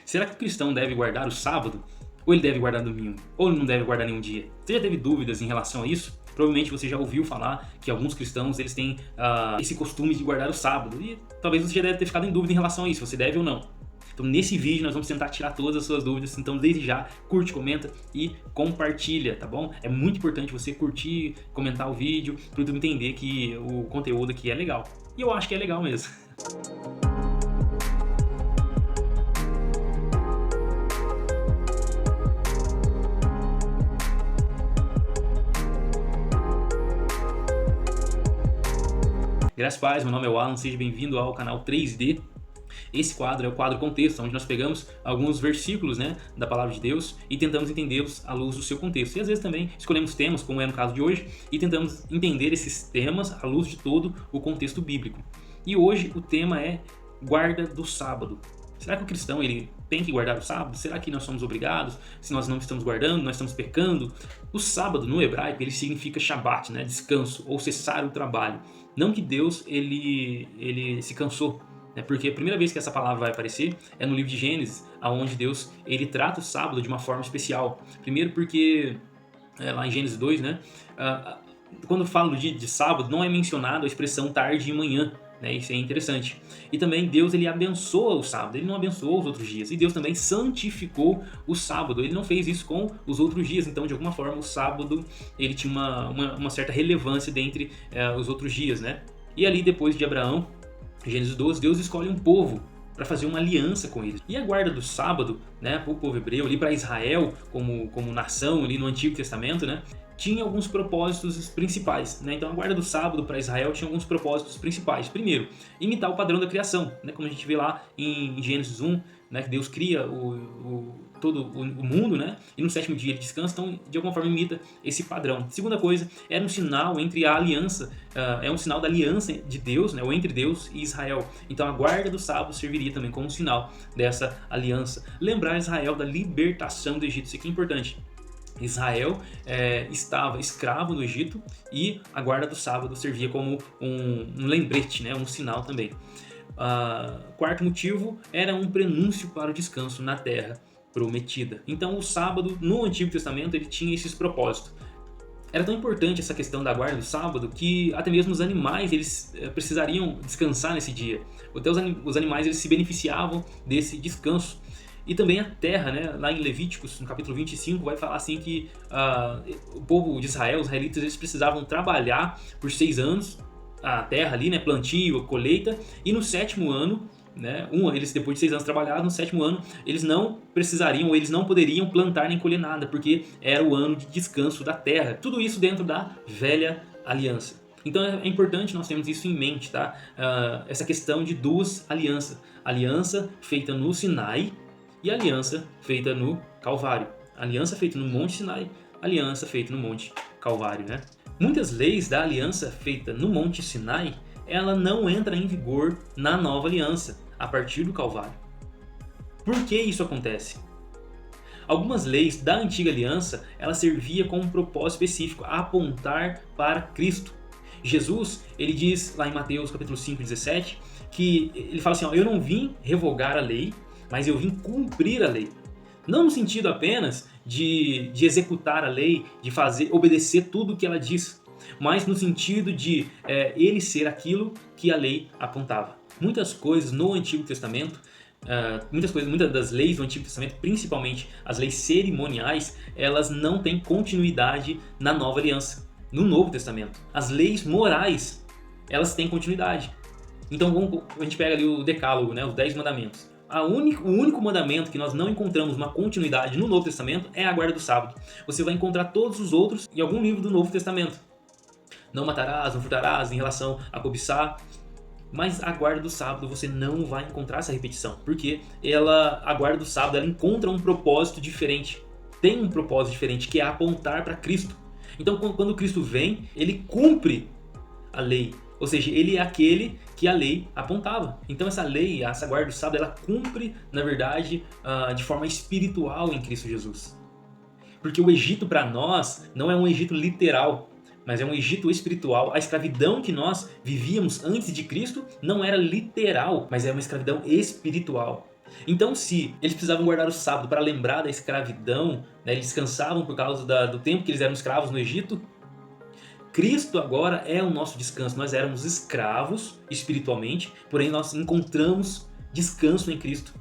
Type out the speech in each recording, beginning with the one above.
Será que o cristão deve guardar o sábado? Ou ele deve guardar domingo? Ou ele não deve guardar nenhum dia? Você já teve dúvidas em relação a isso? Provavelmente você já ouviu falar que alguns cristãos eles têm esse costume de guardar o sábado. E talvez você já deve ter ficado em dúvida em relação a isso, você deve ou não. Então nesse vídeo nós vamos tentar tirar todas as suas dúvidas, então desde já curte, comenta e compartilha, tá bom? É muito importante você curtir, comentar o vídeo, para o YouTube entender que o conteúdo aqui é legal. E eu acho que é legal mesmo. Graças a paz, meu nome é Alan, seja bem-vindo ao canal 3D. Esse quadro é o quadro contexto, onde nós pegamos alguns versículos, da palavra de Deus e tentamos entendê-los à luz do seu contexto. E às vezes também escolhemos temas, como é no caso de hoje, e tentamos entender esses temas à luz de todo o contexto bíblico. E hoje o tema é guarda do sábado. Será que o cristão ele tem que guardar o sábado? Será que nós somos obrigados? Se nós não estamos guardando, nós estamos pecando? O sábado no hebraico ele significa Shabat, descanso ou cessar o trabalho. Não que Deus ele se cansou, porque a primeira vez que essa palavra vai aparecer é no livro de Gênesis, onde Deus ele trata o sábado de uma forma especial. Primeiro porque lá em Gênesis 2, quando falo de sábado não é mencionado a expressão tarde e manhã. Isso é interessante. E também Deus ele abençoa o sábado, ele não abençoou os outros dias. E Deus também santificou o sábado, ele não fez isso com os outros dias. Então de alguma forma o sábado ele tinha uma certa relevância dentre os outros dias. E ali depois de Abraão, Gênesis 12, Deus escolhe um povo para fazer uma aliança com eles. E a guarda do sábado, para o povo hebreu, ali para Israel como nação ali no Antigo Testamento, tinha alguns propósitos principais. Então a guarda do sábado para Israel tinha alguns propósitos principais. Primeiro, imitar o padrão da criação, como a gente vê lá em Gênesis 1, que Deus cria todo o mundo, e no sétimo dia ele descansa, então de alguma forma imita esse padrão. Segunda coisa, era um sinal entre a aliança, é um sinal da aliança de Deus, ou entre Deus e Israel. Então a guarda do sábado serviria também como um sinal dessa aliança. Lembrar Israel da libertação do Egito, isso aqui é importante. Israel estava escravo no Egito e a guarda do sábado servia como um lembrete, um sinal também. Quarto motivo era um prenúncio para o descanso na terra prometida. Então o sábado no Antigo Testamento ele tinha esses propósitos. Era tão importante essa questão da guarda do sábado que até mesmo os animais eles precisariam descansar nesse dia. Até os animais eles se beneficiavam desse descanso. E também a terra, lá em Levíticos, no capítulo 25, vai falar assim que o povo de Israel, os israelitas, eles precisavam trabalhar por 6 anos a terra ali, plantio, colheita, e no sétimo ano, eles depois de 6 anos trabalhados, no sétimo ano eles não precisariam ou eles não poderiam plantar nem colher nada, porque era o ano de descanso da terra. Tudo isso dentro da velha aliança. Então é importante nós termos isso em mente, essa questão de duas alianças. Aliança feita no Sinai e aliança feita no Calvário. Aliança feita no Monte Sinai, aliança feita no Monte Calvário. Muitas leis da aliança feita no Monte Sinai, ela não entra em vigor na nova aliança, a partir do Calvário. Por que isso acontece? Algumas leis da antiga aliança, ela servia com um propósito específico, a apontar para Cristo. Jesus, ele diz lá em Mateus capítulo 5, 17, que ele fala assim, eu não vim revogar a lei, mas eu vim cumprir a lei. Não no sentido apenas de executar a lei, de obedecer tudo o que ela diz, mas no sentido de ele ser aquilo que a lei apontava. Muitas coisas no Antigo Testamento, muitas das leis do Antigo Testamento, principalmente as leis cerimoniais, elas não têm continuidade na Nova Aliança, no Novo Testamento. As leis morais, elas têm continuidade. Então a gente pega ali o Decálogo, os 10 mandamentos. O único mandamento que nós não encontramos uma continuidade no Novo Testamento é a guarda do sábado. Você vai encontrar todos os outros em algum livro do Novo Testamento. Não matarás, não furtarás, em relação a cobiçar. Mas a guarda do sábado você não vai encontrar essa repetição. Porque a guarda do sábado ela encontra um propósito diferente. Tem um propósito diferente que é apontar para Cristo. Então quando Cristo vem, ele cumpre a lei. Ou seja, ele é aquele que a lei apontava. Então essa lei, essa guarda do sábado, ela cumpre, na verdade, de forma espiritual em Cristo Jesus. Porque o Egito para nós não é um Egito literal, mas é um Egito espiritual. A escravidão que nós vivíamos antes de Cristo não era literal, mas é uma escravidão espiritual. Então, se eles precisavam guardar o sábado para lembrar da escravidão, né, eles descansavam por causa do tempo que eles eram escravos no Egito, Cristo agora é o nosso descanso. Nós éramos escravos espiritualmente, porém nós encontramos descanso em Cristo.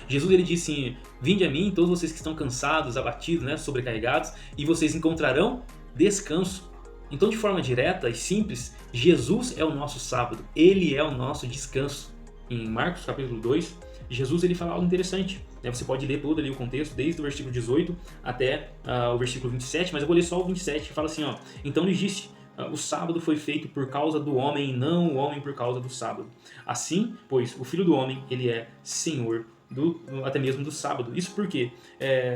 Jesus ele disse: vinde a mim, todos vocês que estão cansados, abatidos, né, sobrecarregados, e vocês encontrarão descanso. Então, de forma direta e simples, Jesus é o nosso sábado, ele é o nosso descanso. Em Marcos capítulo 2, Jesus ele fala algo interessante, né? Você pode ler todo ali o contexto, desde o versículo 18 até o versículo 27, mas eu vou ler só o 27, que fala assim, ó: então lhes disse, o sábado foi feito por causa do homem, e não o homem por causa do sábado. Assim, pois, o Filho do Homem, ele é Senhor até mesmo do sábado. Isso porque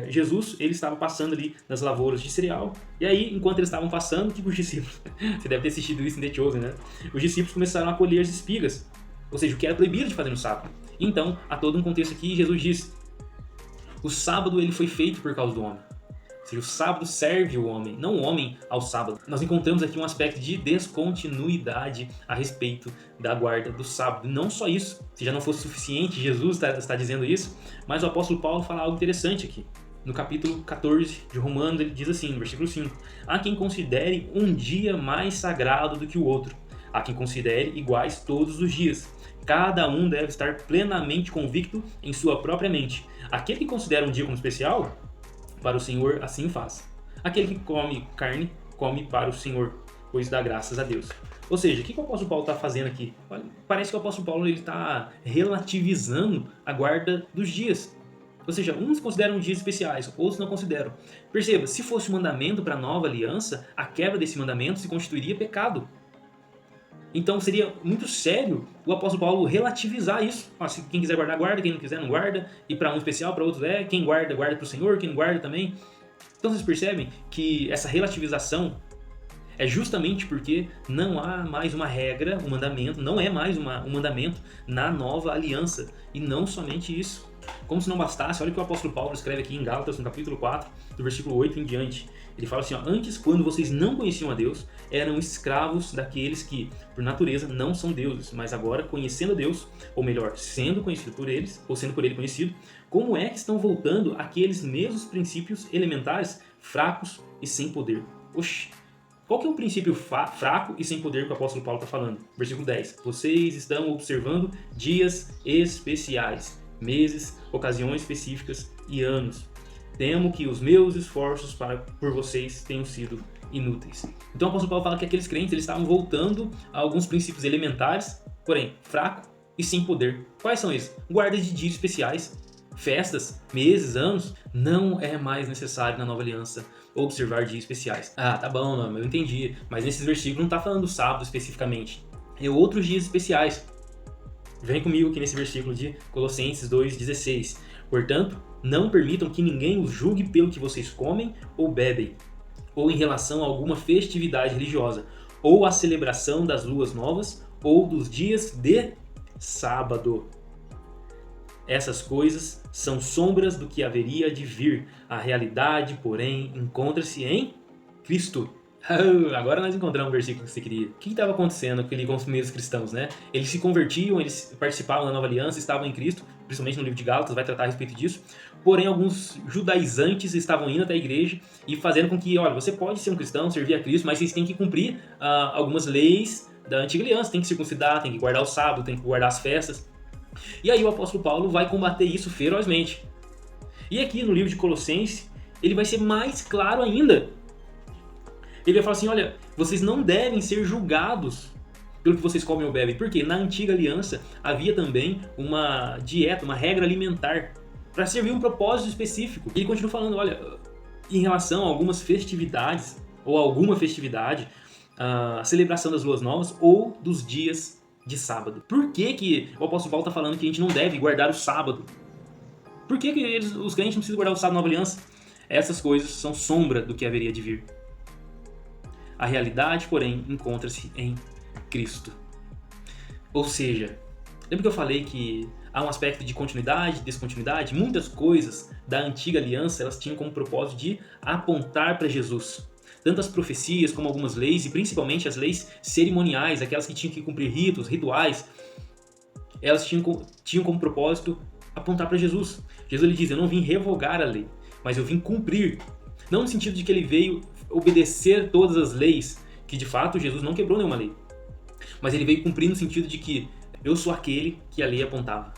Jesus ele estava passando ali nas lavouras de cereal, e aí, enquanto eles estavam passando, os discípulos, você deve ter assistido isso em The Chosen, né? Os discípulos começaram a colher as espigas, ou seja, o que era proibido de fazer no sábado. Então, há todo um contexto aqui, Jesus diz: o sábado ele foi feito por causa do homem. Ou seja, o sábado serve o homem, não o homem ao sábado. Nós encontramos aqui um aspecto de descontinuidade a respeito da guarda do sábado. Não só isso, se já não fosse suficiente, Jesus está dizendo isso, mas o apóstolo Paulo fala algo interessante aqui. No capítulo 14 de Romanos, ele diz assim, no versículo 5: há quem considere um dia mais sagrado do que o outro. Há quem considere iguais todos os dias. Cada um deve estar plenamente convicto em sua própria mente. Aquele que considera um dia como especial, para o Senhor assim faz. Aquele que come carne, come para o Senhor, pois dá graças a Deus. Ou seja, o que o apóstolo Paulo está fazendo aqui? Parece que o apóstolo Paulo está relativizando a guarda dos dias. Ou seja, uns consideram dias especiais, outros não consideram. Perceba, se fosse um mandamento para a nova aliança, a quebra desse mandamento se constituiria pecado. Então seria muito sério o apóstolo Paulo relativizar isso. Se quem quiser guardar, guarda, quem não quiser, não guarda. E para um especial, para outros quem guarda, guarda para o Senhor, quem não guarda também. Então vocês percebem que essa relativização é justamente porque não há mais uma regra, um mandamento, não é mais um mandamento na nova aliança. E não somente isso. Como se não bastasse, olha o que o apóstolo Paulo escreve aqui em Gálatas, no capítulo 4, do versículo 8 em diante. Ele fala assim, antes, quando vocês não conheciam a Deus, eram escravos daqueles que, por natureza, não são deuses, mas agora, conhecendo a Deus, ou melhor, sendo conhecido por eles, ou sendo por ele conhecido, como é que estão voltando àqueles mesmos princípios elementares, fracos e sem poder? Oxi! Qual que é um princípio fraco e sem poder que o apóstolo Paulo está falando? Versículo 10. Vocês estão observando dias especiais, meses, ocasiões específicas e anos. Temo que os meus esforços por vocês tenham sido inúteis. Então o apóstolo Paulo fala que aqueles crentes eles estavam voltando a alguns princípios elementares, porém fraco e sem poder. Quais são eles? Guarda de dias especiais, festas, meses, anos. Não é mais necessário na nova aliança observar dias especiais. Tá bom, não, eu entendi. Mas nesses versículos não está falando do sábado especificamente. É outros dias especiais. Vem comigo aqui nesse versículo de Colossenses 2,16. Portanto, não permitam que ninguém os julgue pelo que vocês comem ou bebem, ou em relação a alguma festividade religiosa, ou a celebração das luas novas, ou dos dias de sábado. Essas coisas são sombras do que haveria de vir. A realidade, porém, encontra-se em Cristo. Agora nós encontramos um versículo que você queria. O que estava acontecendo com os primeiros cristãos, né? Eles se convertiam, eles participavam da nova aliança, estavam em Cristo, principalmente no livro de Gálatas, vai tratar a respeito disso. Porém, alguns judaizantes estavam indo até a igreja e fazendo com que, olha, você pode ser um cristão, servir a Cristo, mas vocês têm que cumprir algumas leis da antiga aliança, tem que circuncidar, tem que guardar o sábado, tem que guardar as festas. E aí o apóstolo Paulo vai combater isso ferozmente. E aqui no livro de Colossenses, ele vai ser mais claro ainda. Ele vai falar assim, olha, vocês não devem ser julgados pelo que vocês comem ou bebem. Porque na antiga aliança havia também uma dieta, uma regra alimentar para servir um propósito específico. E ele continua falando, olha, em relação a algumas festividades, ou alguma festividade, a celebração das luas novas ou dos dias de sábado. Por que o apóstolo Paulo está falando que a gente não deve guardar o sábado? Por que os crentes não precisam guardar o sábado na nova aliança? Essas coisas são sombra do que haveria de vir. A realidade, porém, encontra-se em Cristo. Ou seja, lembra que eu falei que há um aspecto de continuidade, descontinuidade? Muitas coisas da antiga aliança elas tinham como propósito de apontar para Jesus. Tanto as profecias como algumas leis, e principalmente as leis cerimoniais, aquelas que tinham que cumprir ritos, rituais, elas tinham como propósito apontar para Jesus. Jesus ele diz, eu não vim revogar a lei, mas eu vim cumprir. Não no sentido de que ele veio obedecer todas as leis, que de fato Jesus não quebrou nenhuma lei. Mas ele veio cumprir no sentido de que eu sou aquele que a lei apontava.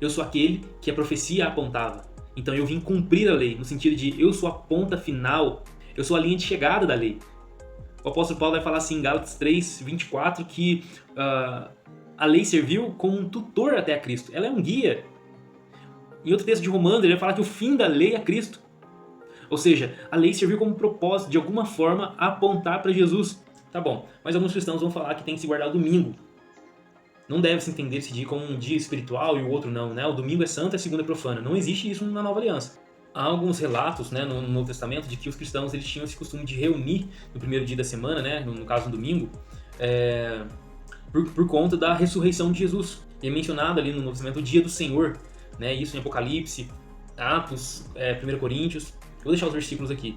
Eu sou aquele que a profecia apontava. Então eu vim cumprir a lei, no sentido de eu sou a ponta final, eu sou a linha de chegada da lei. O apóstolo Paulo vai falar assim em Gálatas 3:24 que a lei serviu como um tutor até a Cristo. Ela é um guia. Em outro texto de Romanos ele vai falar que o fim da lei é Cristo. Ou seja, a lei serviu como propósito, de alguma forma, apontar para Jesus. Tá bom, mas alguns cristãos vão falar que tem que se guardar o domingo. Não deve se entender esse dia como um dia espiritual e o outro não, né? O domingo é santo e a segunda é profana. Não existe isso na Nova Aliança. Há alguns relatos, né, no Novo Testamento de que os cristãos eles tinham esse costume de reunir no primeiro dia da semana, né, no caso no domingo, por conta da ressurreição de Jesus. E é mencionado ali no Novo Testamento o dia do Senhor, né, isso em Apocalipse, Atos, 1 Coríntios. Eu vou deixar os versículos aqui.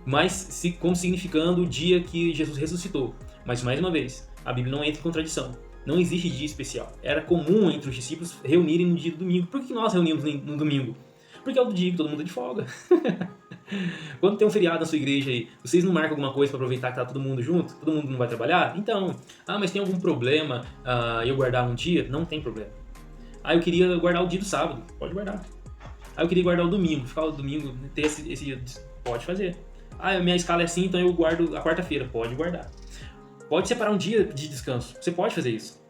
Mas como significando o dia que Jesus ressuscitou. Mas mais uma vez, a Bíblia não entra em contradição. Não existe dia especial. Era comum entre os discípulos reunirem no dia do domingo. Por que nós reunimos no domingo? Porque é o dia que todo mundo é de folga. Quando tem um feriado na sua igreja aí, vocês não marcam alguma coisa para aproveitar que tá todo mundo junto? Todo mundo não vai trabalhar? Então, mas tem algum problema eu guardar um dia? Não tem problema. Eu queria guardar o dia do sábado. Pode guardar. Eu queria guardar o domingo. Ficar o domingo, ter esse dia. Pode fazer. A minha escala é assim, então eu guardo a quarta-feira. Pode guardar. Pode separar um dia de descanso. Você pode fazer isso.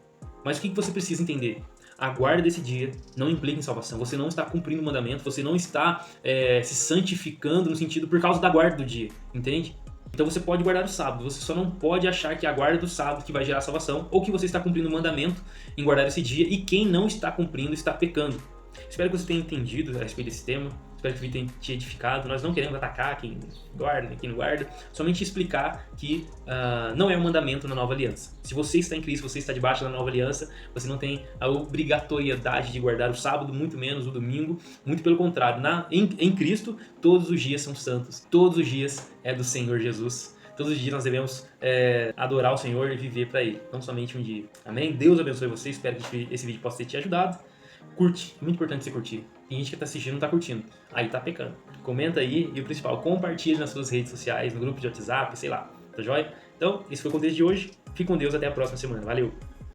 Mas o que você precisa entender? A guarda desse dia não implica em salvação. Você não está cumprindo o mandamento, você não está se santificando no sentido por causa da guarda do dia, entende? Então você pode guardar o sábado, você só não pode achar que é a guarda do sábado que vai gerar salvação ou que você está cumprindo o mandamento em guardar esse dia e quem não está cumprindo está pecando. Espero que você tenha entendido a respeito desse tema. Espero que o vídeo tenha te edificado. Nós não queremos atacar quem guarda, quem não guarda, somente explicar que não é um mandamento na Nova Aliança. Se você está em Cristo, você está debaixo da Nova Aliança, você não tem a obrigatoriedade de guardar o sábado, muito menos o domingo, muito pelo contrário. Em Cristo, todos os dias são santos, todos os dias é do Senhor Jesus. Todos os dias nós devemos adorar o Senhor e viver para Ele, não somente um dia. Amém? Deus abençoe você, espero que esse vídeo possa ter te ajudado. Curte, é muito importante você curtir. Tem gente que tá assistindo e não tá curtindo. Aí tá pecando. Comenta aí e o principal, compartilhe nas suas redes sociais, no grupo de WhatsApp, sei lá. Tá joia? Então, esse foi o contexto de hoje. Fique com Deus, até a próxima semana. Valeu!